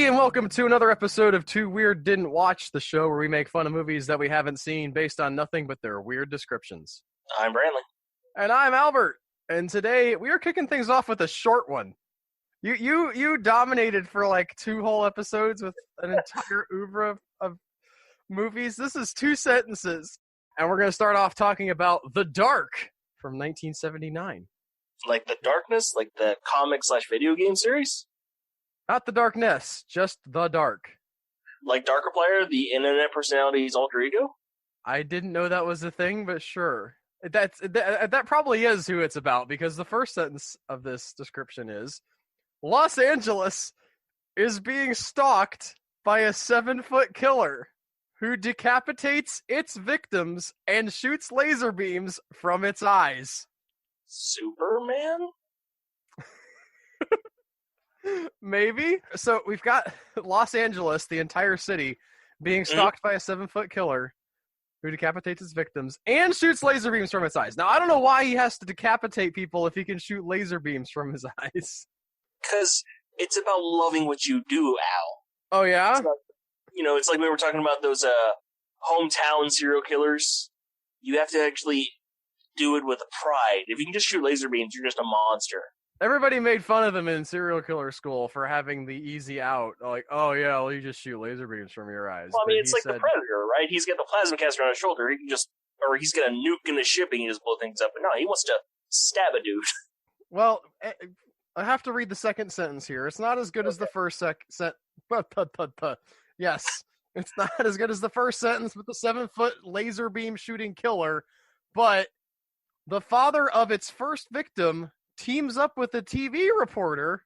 everybody, and welcome to another episode of Too Weird Didn't Watch, the show where we make fun of movies that we haven't seen based on nothing but their weird descriptions. I'm Brantley. And I'm Albert. And today we are kicking things off with a short one. You dominated for like 2 whole episodes with an entire oeuvre of movies. This is 2 sentences. And we're going to start off talking about The Dark from 1979. Like The Darkness? Like the comic/video game series? Not The Darkness, just The Dark. Like Darkiplier, the internet personality's alter ego? I didn't know that was a thing, but sure. That probably is who it's about, because the first sentence of this description is, Los Angeles is being stalked by a 7-foot killer who decapitates its victims and shoots laser beams from its eyes. Superman? Maybe. So we've got Los Angeles, the entire city, being stalked by a 7-foot killer who decapitates his victims and shoots laser beams from its eyes. Now, I don't know why he has to decapitate people if he can shoot laser beams from his eyes. Because it's about loving what you do, Al. Oh, yeah? It's like we were talking about those hometown serial killers. You have to actually do it with pride. If you can just shoot laser beams, you're just a monster. Everybody made fun of them in serial killer school for having the easy out. Like, oh yeah, well, you just shoot laser beams from your eyes. Well, I mean, it's like the Predator, right? He's got the plasma caster on his shoulder. He can just, or he's got a nuke in his ship and he just blow things up. But no, he wants to stab a dude. Well, I have to read the second sentence here. It's not as good as the first Yes, it's not as good as the first sentence with the 7-foot laser beam shooting killer, but the father of its first victim teams up with a TV reporter,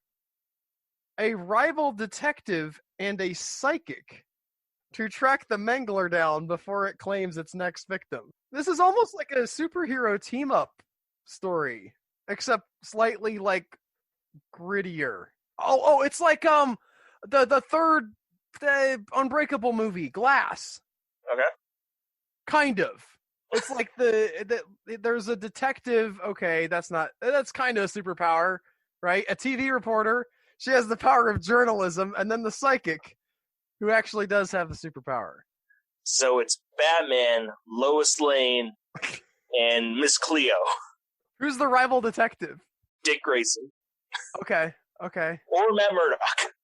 a rival detective, and a psychic to track the Mangler down before it claims its next victim. This is almost like a superhero team-up story, except slightly, like, grittier. Oh, it's like, the third Unbreakable movie, Glass. Okay. Kind of. It's like there's a detective. Okay, that's kind of a superpower, right? A TV reporter. She has the power of journalism, and then the psychic, who actually does have the superpower. So it's Batman, Lois Lane, and Miss Cleo. Who's the rival detective? Dick Grayson. Okay. Or Matt Murdock.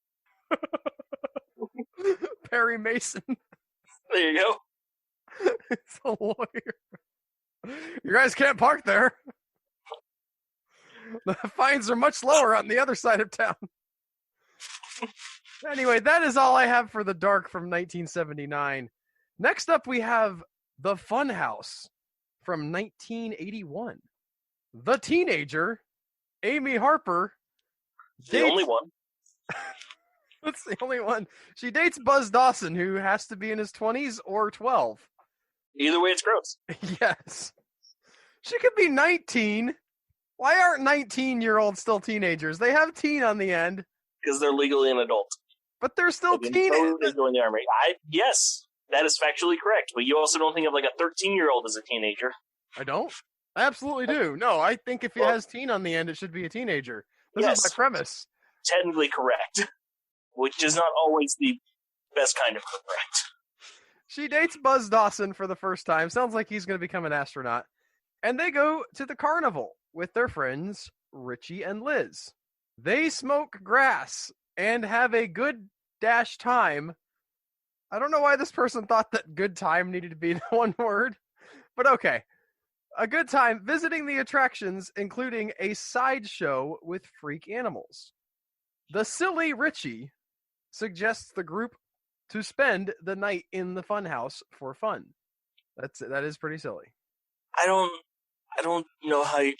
Perry Mason. There you go. It's a lawyer. You guys can't park there. The fines are much lower on the other side of town. Anyway, that is all I have for The Dark from 1979. Next up, we have The Funhouse from 1981. The teenager, Amy Harper. The only one. That's the only one. She dates Buzz Dawson, who has to be in his 20s or 12. Either way, it's gross. Yes. She could be 19. Why aren't 19-year-olds still teenagers? They have teen on the end. Because they're legally an adult. But they're still teenagers. They join the army. Yes, that is factually correct. But you also don't think of like a 13-year-old as a teenager. I don't. I absolutely do. No, I think if it has teen on the end, it should be a teenager. This is my premise. Technically correct. Which is not always the best kind of correct. She dates Buzz Dawson for the first time. Sounds like he's going to become an astronaut. And they go to the carnival with their friends, Richie and Liz. They smoke grass and have a good dash time. I don't know why this person thought that good time needed to be one word, but okay. A good time visiting the attractions, including a sideshow with freak animals. The silly Richie suggests the group to spend the night in the Funhouse for fun. That is pretty silly. I don't know how you...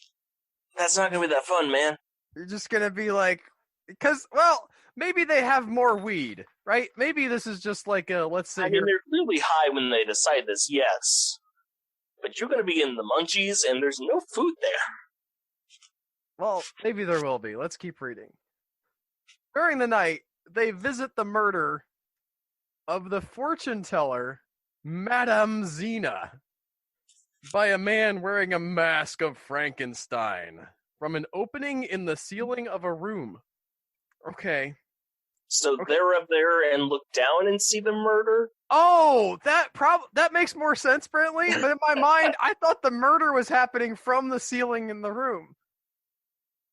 That's not going to be that fun, man. You're just going to be like... Because, well, maybe they have more weed, right? Maybe this is just like a, let's say... I mean, they're really high when they decide this, yes. But you're going to be in the munchies, and there's no food there. Well, maybe there will be. Let's keep reading. During the night, they visit the murder of the fortune teller, Madame Zena, by a man wearing a mask of Frankenstein from an opening in the ceiling of a room. Okay. So Okay. they're up there and look down and see the murder? Oh, that makes more sense, Brantley. But in my mind, I thought the murder was happening from the ceiling in the room,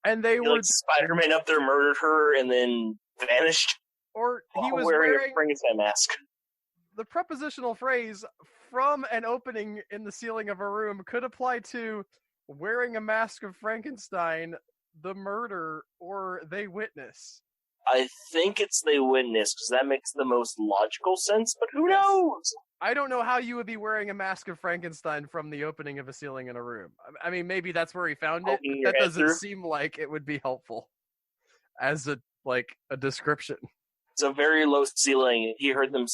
and they were, Like Spider-Man up there murdered her and then vanished or he while was wearing wearing a Frankenstein mask. the prepositional phrase "from an opening in the ceiling of a room" could apply to wearing a mask of Frankenstein, the murder, or they witness. I think it's they witness, because that makes the most logical sense, but who Yes. knows? I don't know how you would be wearing a mask of Frankenstein from the opening of a ceiling in a room. I mean, maybe that's where he found it, Poking but your that head doesn't through. seem like it would be helpful as a description. It's a very low ceiling. He heard them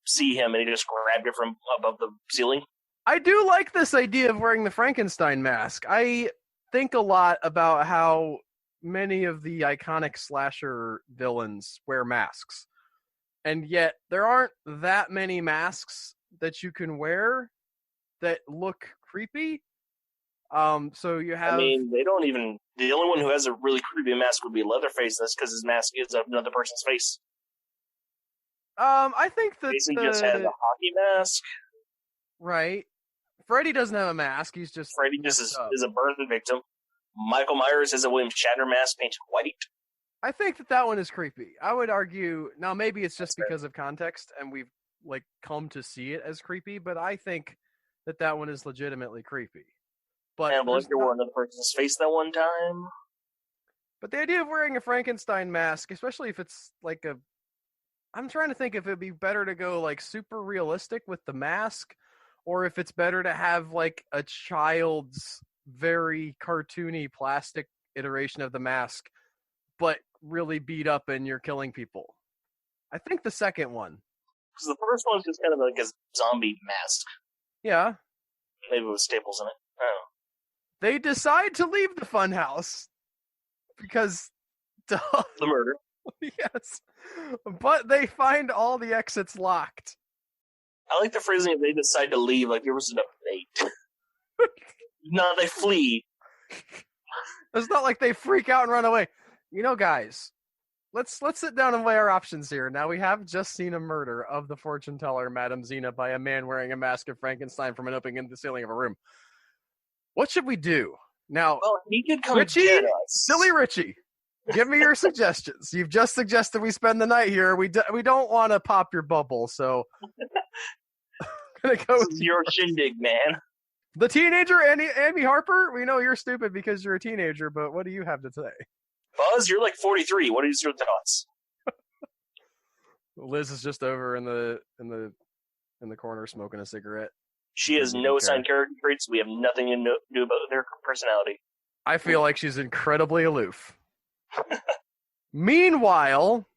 see him, and he just grabbed it from above the ceiling. I do like this idea of wearing the Frankenstein mask. I think a lot about how many of the iconic slasher villains wear masks. And yet there aren't that many masks that you can wear that look creepy. So you have I mean, they don't even... The only one who has a really creepy mask would be Leatherface. That's because his mask is another person's face. I think that Basically just has a hockey mask. Right. Freddy doesn't have a mask. He's just Freddy just is a burn victim. Michael Myers has a William Shatner mask painted white. I think that one is creepy. I would argue now maybe it's just That's because of context and we've come to see it as creepy, but I think that one is legitimately creepy. But And like there were another person's face that one time. But the idea of wearing a Frankenstein mask, especially if it's I'm trying to think if it'd be better to go super realistic with the mask, or if it's better to have a child's very cartoony plastic iteration of the mask, but really beat up and you're killing people. I think the second one. Because the first one's just kind of like a zombie mask. Yeah. Maybe with staples in it. I don't know. They decide to leave the funhouse because duh. The murder. Yes. But they find all the exits locked. I like the phrasing if they decide to leave, like there was enough bait. No, they flee. It's not like they freak out and run away. Guys, let's sit down and weigh our options here. Now, we have just seen a murder of the fortune teller, Madame Zena, by a man wearing a mask of Frankenstein from an opening in the ceiling of a room. What should we do? Now, well, he could come Richie, get us. Silly Richie, give me your suggestions. You've just suggested we spend the night here. We don't want to pop your bubble, so I'm gonna go with your shindig, man. The teenager, Amy Harper. We know you're stupid because you're a teenager, but what do you have to say? Buzz, you're like 43. What are your thoughts? Liz is just over in the corner smoking a cigarette. She has no assigned character traits. We have nothing to do about their personality. I feel like she's incredibly aloof. Meanwhile,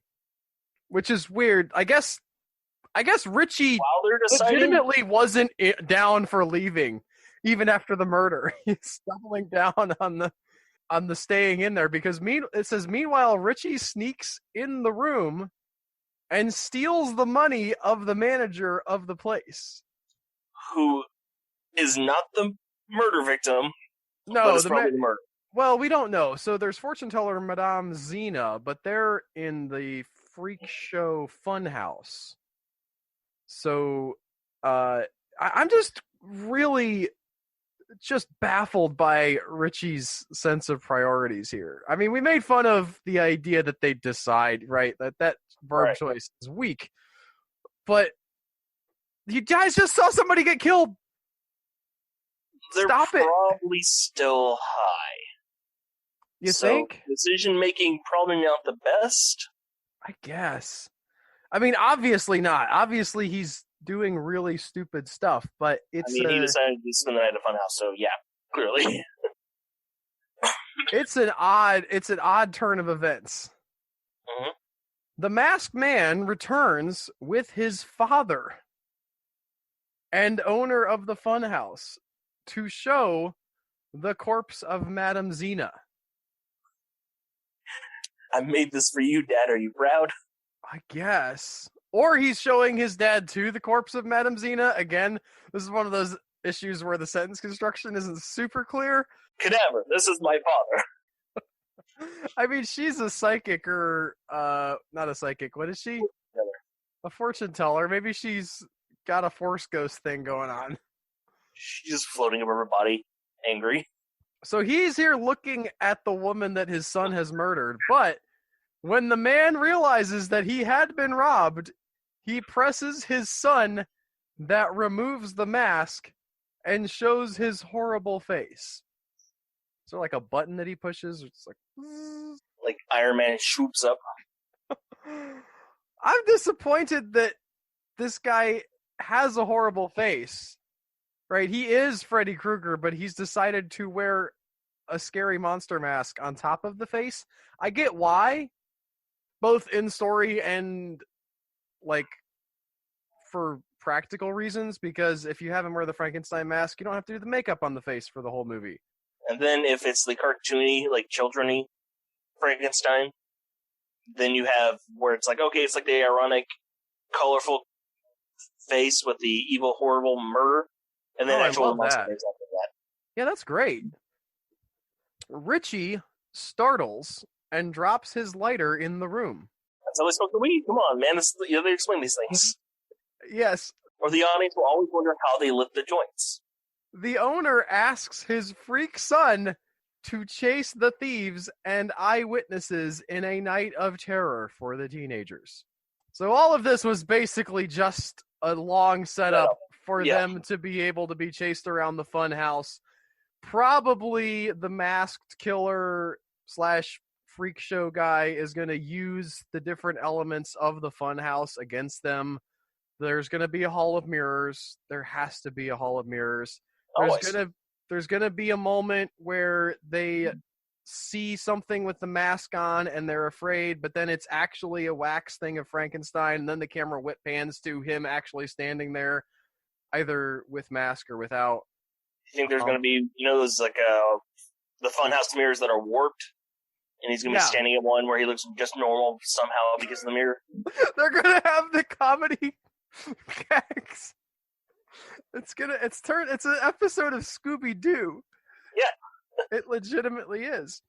which is weird, I guess Richie legitimately wasn't down for leaving, even after the murder. He's doubling down on the staying in there because it says meanwhile Richie sneaks in the room and steals the money of the manager of the place, who is not the murder victim. No, but is probably the murder. Well, we don't know. So there's fortune teller Madame Zena, but they're in the freak show Funhouse. So I'm just really just baffled by Richie's sense of priorities here. I mean, we made fun of the idea that they decide, right? That verb choice is weak. But you guys just saw somebody get killed. They're probably still high. You think? Decision making probably not the best? I guess. I mean, obviously not. Obviously he's doing really stupid stuff, but it's... I mean, he decided to spend the night at Funhouse, so yeah, clearly. It's an odd turn of events. Mm-hmm. The masked man returns with his father and owner of the Funhouse to show the corpse of Madame Zena. I made this for you, Dad. Are you proud? I guess. Or he's showing his dad to the corpse of Madame Zena. Again, this is one of those issues where the sentence construction isn't super clear. Cadaver, this is my father. I mean, she's a psychic or not a psychic. What is she? A fortune teller. Maybe she's got a force ghost thing going on. She's just floating over her body, angry. So he's here looking at the woman that his son has murdered, but when the man realizes that he had been robbed, he presses his son that removes the mask and shows his horrible face. Is there like a button that he pushes? It's like Iron Man swoops up. I'm disappointed that this guy has a horrible face. Right? He is Freddy Krueger, but he's decided to wear a scary monster mask on top of the face. I get why, both in story and like for practical reasons, because if you have him wear the Frankenstein mask, you don't have to do the makeup on the face for the whole movie. And then if it's the cartoony, like children-y Frankenstein, then you have where it's like, okay, it's like the ironic, colorful face with the evil, horrible murder, and then actual monster after that. Yeah, that's great. Richie startles and drops his lighter in the room. That's how they smoke the weed. Come on, man. They explain these things. Yes. Or the audience will always wonder how they lit the joints. The owner asks his freak son to chase the thieves and eyewitnesses in a night of terror for the teenagers. So all of this was basically just a long setup for them to be able to be chased around the funhouse. Probably the masked killer / freak show guy is going to use the different elements of the funhouse against them. There's going to be a hall of mirrors. There has to be a hall of mirrors. There's going to be a moment where they see something with the mask on and they're afraid, but then it's actually a wax thing of Frankenstein, and then the camera whip pans to him actually standing there, either with mask or without. You think there's going to be, those like the funhouse mirrors that are warped, and he's going to be standing at one where he looks just normal somehow because of the mirror? They're going to have the comedy gags. It's an episode of Scooby-Doo. Yeah. It legitimately is.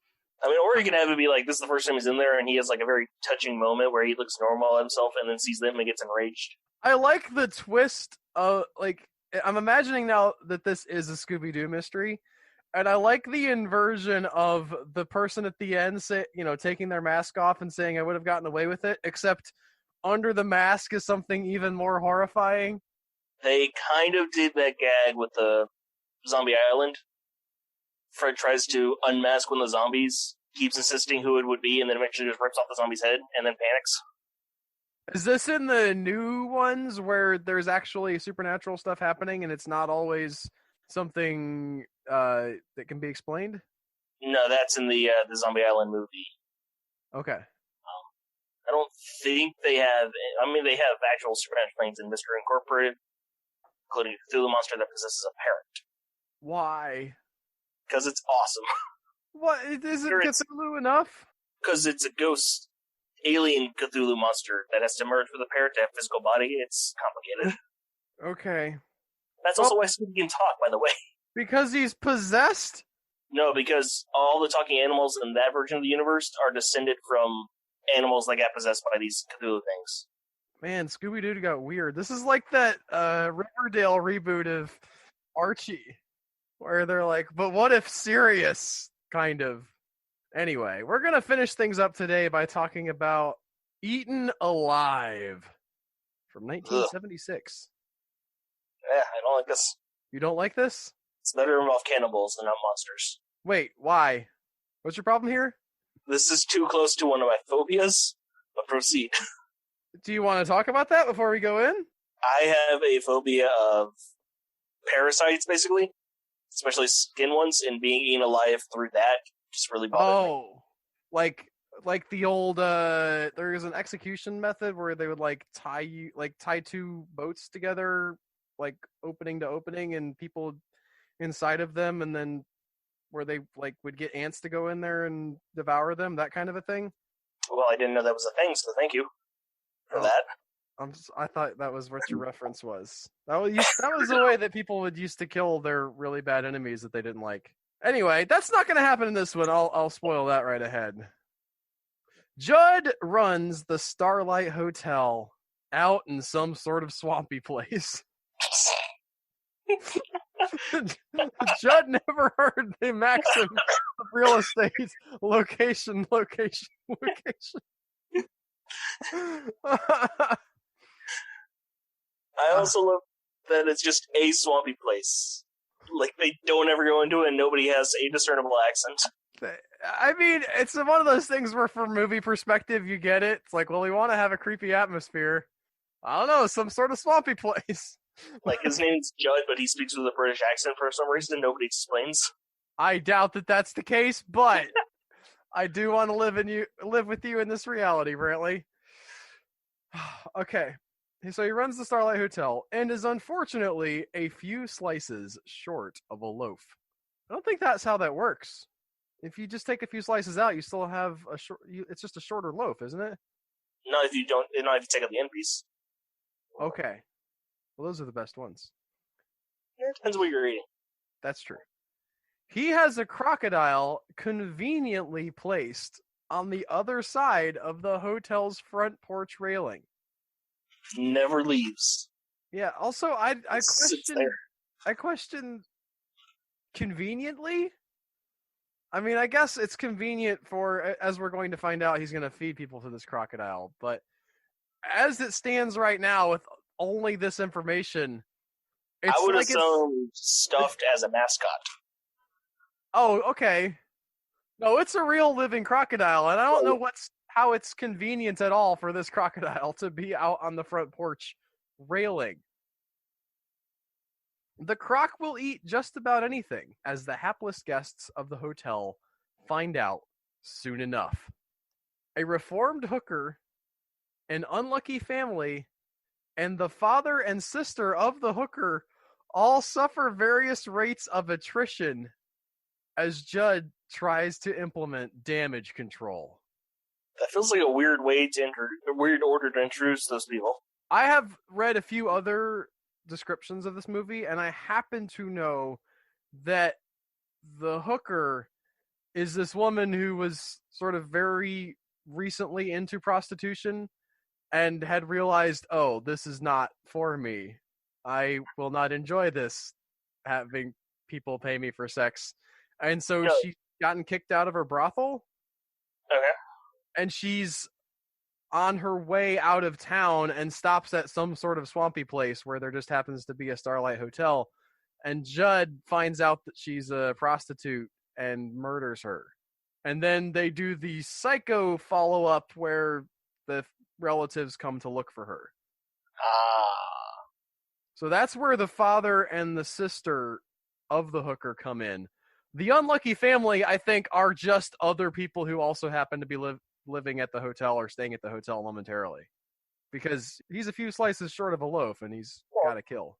I mean, or you can have it be like, this is the first time he's in there, and he has like a very touching moment where he looks normal himself, and then sees them and gets enraged. I like the twist of, like, I'm imagining now that this is a Scooby-Doo mystery, and I like the inversion of the person at the end, taking their mask off and saying, I would have gotten away with it, except under the mask is something even more horrifying. They kind of did that gag with the Zombie Island. Fred tries to unmask one of the zombies, keeps insisting who it would be, and then eventually just rips off the zombie's head, and then panics. Is this in the new ones where there's actually supernatural stuff happening and it's not always something that can be explained? No, that's in the Zombie Island movie. Okay. I don't think they have... I mean, they have actual supernatural things in Mystery Incorporated, including a Cthulhu monster that possesses a parrot. Why? Because it's awesome. What? Isn't Cthulhu enough? Because it's a ghost alien Cthulhu monster that has to merge with a parrot to have a physical body. It's complicated. Okay. That's also why Scooby can talk, by the way. Because he's possessed? No, because all the talking animals in that version of the universe are descended from animals that got possessed by these Cthulhu things. Man, Scooby-Doo got weird. This is like that Riverdale reboot of Archie, where they're like, but what if Sirius? Kind of. Anyway, we're going to finish things up today by talking about Eaten Alive from 1976. Yeah, I don't like this. You don't like this? It's better to involve cannibals than not monsters. Wait, why? What's your problem here? This is too close to one of my phobias, but proceed. Do you want to talk about that before we go in? I have a phobia of parasites, basically, especially skin ones, and being eaten alive through that just really bothers me. Like the old there is an execution method where they would tie two boats together, like opening to opening, and people inside of them, and then where they would get ants to go in there and devour them, that kind of a thing. Well, I didn't know that was a thing, so thank you for that. I thought that was what your reference was. That was the way that people would used to kill their really bad enemies that they didn't like. Anyway, that's not going to happen in this one. I'll spoil that right ahead. Judd runs the Starlight Hotel out in some sort of swampy place. Judd never heard the maxim of real estate. Location. I also love that it's just a swampy place. Like, they don't ever go into it and nobody has a discernible accent. I mean, it's one of those things where from movie perspective, you get it. It's like, well, we want to have a creepy atmosphere. I don't know, some sort of swampy place. Like, his name's Judd, but he speaks with a British accent for some reason, nobody explains. I doubt that that's the case, but I do want to live with you in this reality, Brantley. Okay. So he runs the Starlight Hotel and is unfortunately a few slices short of a loaf. I don't think that's how that works. If you just take a few slices out, you still have a short. It's just a shorter loaf, isn't it? Not if you take out the end piece. Okay. Well, those are the best ones. Yeah, it depends what you're eating. That's true. He has a crocodile conveniently placed on the other side of the hotel's front porch railing. Never leaves. Yeah. Also, I question conveniently. I mean, I guess it's convenient for, as we're going to find out, he's going to feed people to this crocodile. But as it stands right now, with only this information, it's I would like assume stuffed as a mascot. Oh, okay. No, it's a real living crocodile, and I don't know how it's convenient at all for this crocodile to be out on the front porch railing. The croc will eat just about anything, as the hapless guests of the hotel find out soon enough. A reformed hooker, an unlucky family, and the father and sister of the hooker all suffer various rates of attrition as Judd tries to implement damage control. That feels like a weird order to introduce those people. I have read a few other descriptions of this movie, and I happen to know that the hooker is this woman who was sort of very recently into prostitution and had realized, oh, this is not for me. I will not enjoy this, having people pay me for sex. And so she's gotten kicked out of her brothel. Okay. And she's on her way out of town and stops at some sort of swampy place where there just happens to be a Starlight Hotel. And Judd finds out that she's a prostitute and murders her. And then they do the psycho follow-up where the relatives come to look for her. So that's where the father and the sister of the hooker come in. The unlucky family, I think, are just other people who also happen to be living at the hotel or staying at the hotel momentarily. Because he's a few slices short of a loaf, and he's got to kill.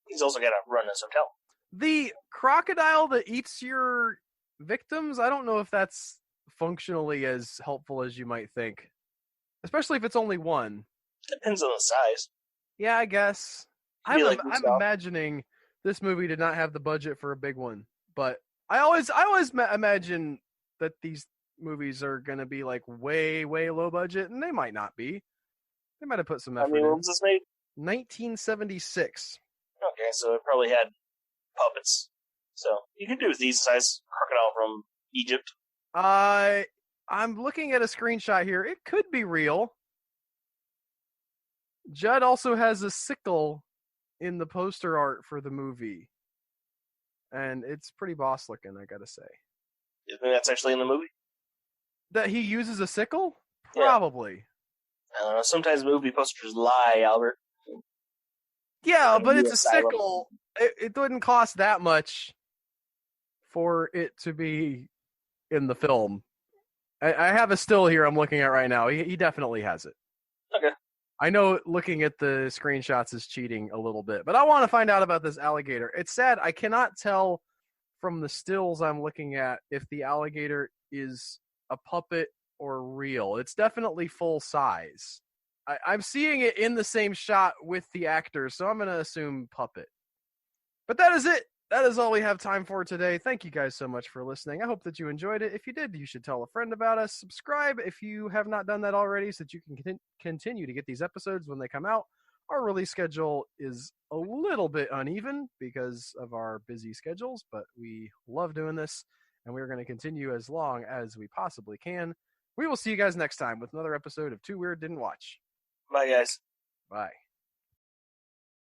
He's also got to run his hotel. The crocodile that eats your victims, I don't know if that's functionally as helpful as you might think. Especially if it's only one. Depends on the size. Yeah, I guess. I'm imagining this movie did not have the budget for a big one. But I always imagine that these movies are going to be like way, way low budget, and they might not be. They might have put some effort in. When was this made? 1976. Okay, so it probably had puppets. So you could do a decent size crocodile from Egypt. I'm looking at a screenshot here. It could be real. Judd also has a sickle in the poster art for the movie. And it's pretty boss looking, I gotta say. You think that's actually in the movie? That he uses a sickle? Probably. Yeah. I don't know. Sometimes movie posters lie, Albert. Yeah, but it's a sickle. It wouldn't cost that much for it to be in the film. I have a still here I'm looking at right now. He definitely has it. Okay. I know looking at the screenshots is cheating a little bit, but I want to find out about this alligator. It's sad. I cannot tell from the stills I'm looking at if the alligator is a puppet or real. It's definitely full size. I'm seeing it in the same shot with the actors, so I'm going to assume puppet. But that is it that is all we have time for today. Thank you guys so much for listening. I hope that you enjoyed it. If you did, you should tell a friend about us. Subscribe if you have not done that already so that you can continue to get these episodes when they come out. Our release schedule is a little bit uneven because of our busy schedules, but we love doing this, and we're going to continue as long as we possibly can. We will see you guys next time with another episode of Too Weird Didn't Watch. Bye, guys. Bye.